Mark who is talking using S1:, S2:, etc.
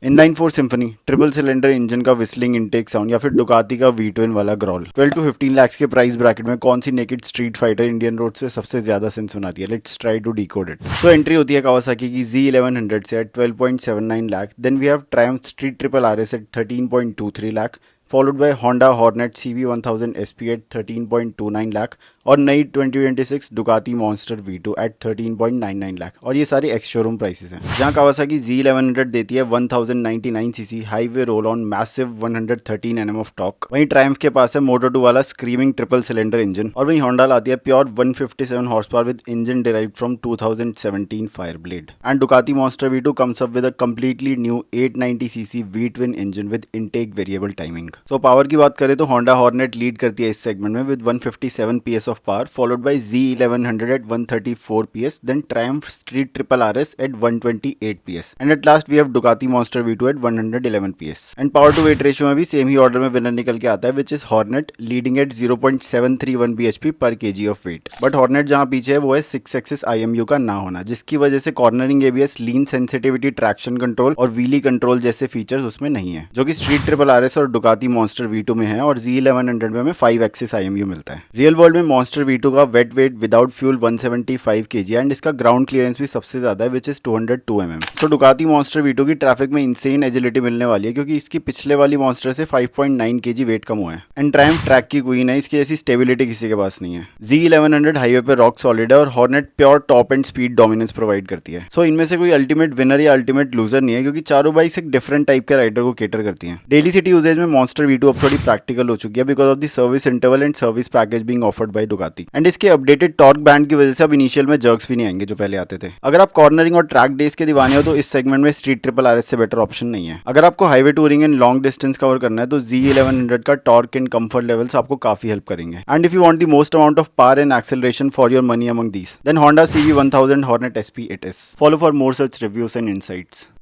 S1: Inline 4 symphony triple cylinder engine का whistling intake sound या फिर डुकाती का V12 वाला ग्रॉल 12 to 15 लाख के प्राइस ब्रैकेट में कौन सी naked street fighter Indian road से सबसे ज्यादा सेंस बनाती है? Let's try to decode it. तो एंट्री होती है कावासाकी की Z1100 से at 12.79 lakh. Then we have Triumph street triple RS at 13.23 lakh, followed by Honda Hornet CV1000 SP at 13.29 lakh और नई 2026 Ducati Monster V2 at 13.99 lakh. और ये सारी एक्स शोरूम प्राइसेस हैं। जहां कावासाकी Z1100 देती है 1099 CC highway roll on massive 113 Nm of torque, वहीं ट्रायम्फ के पास है Moto2 वाला स्क्रीमिंग ट्रिपल सिलेंडर इंजन, और वहीं Honda लाती है pure 157 horse power with engine derived from 2017 Fireblade। And Ducati Monster V2 comes up with a completely new 890 cc V-twin engine with intake variable timing। तो power की बात करें तो Honda hornet lead करती है इस सेगमेंट में with 157 PS of power, followed by Z1100 at 134 PS, then Triumph street triple RS at 128 PS, and at last we have Ducati Monster V2 at 111 PS। And power to weight ratio में भी same ही order में winner निकल के आता है, which is Hornet leading at 0.731 bhp पर kg of weight. But Hornet जहां पीछे है वो है 6 एक्सिस IMU का ना होना, जिसकी वजह से कॉर्नरिंग ABS, लीन सेंसिटिविटी, ट्रैक्शन कंट्रोल और व्हीली कंट्रोल जैसे फीचर्स उसमें नहीं है, जो कि स्ट्रीट ट्रिपल RS और डुकाती मॉन्स्टर V2 में है, और Z1100 में हमें 5 एक्सिस IMU मिलता है। रियल वर्ल्ड में मॉन्स्टर V2 का weight weight without fuel 175 kg and इसका ग्राउंड क्लियरेंस भी सबसे ज्यादा है, विच इज 202 mm। तो डुकाती मॉन्स्टर V2 की ट्रैफिक में इंसेन एजिलिटी मिलने वाली है, क्योंकि इसकी पिछले वाली मॉन्स्टर से 5.9 kg वेट कम हुआ है। एंड ट्रायम्फ ट्रैक की क्वीन है, इसकी ऐसी स्टेबिलिटी किसी के पास नहीं है। Z1100 हाईवे पे रॉक सॉलिड है और hornet pure top and speed dominance provide करती है। सो इनमें से कोई अल्टीमेट विनर या अल्टीमेट लूजर नहीं है, क्योंकि चारों बाइक्स एक डिफरेंट टाइप के राइडर को केटर करती हैं। डेली सिटी यूजेज में मॉन्स्टर V2 अब थोड़ी प्रैक्टिकल हो चुकी है because of the service interval and service package being offered by डुकाती, and इसके अपडेटेड टॉर्क बैंड की वजह से अब इनिशियल में जर्क्स भी नहीं आएंगे जो पहले आते थे। अगर आप कॉर्नरिंग और ट्रैक डेज के दीवाने हो तो इस सेगमेंट में स्ट्रीट ट्रिपल RS से बेटर ऑप्शन नहीं है। अगर आपको highway touring and long distance cover करना है तो Z1100 का टॉर्क एंड कंफर्ट लेवल्स आपको काफी हेल्प करेंगे। And if you want the most amount of power and acceleration for your money among these, then Honda CV1000 Hornet SP it is। Follow for more such reviews and insights.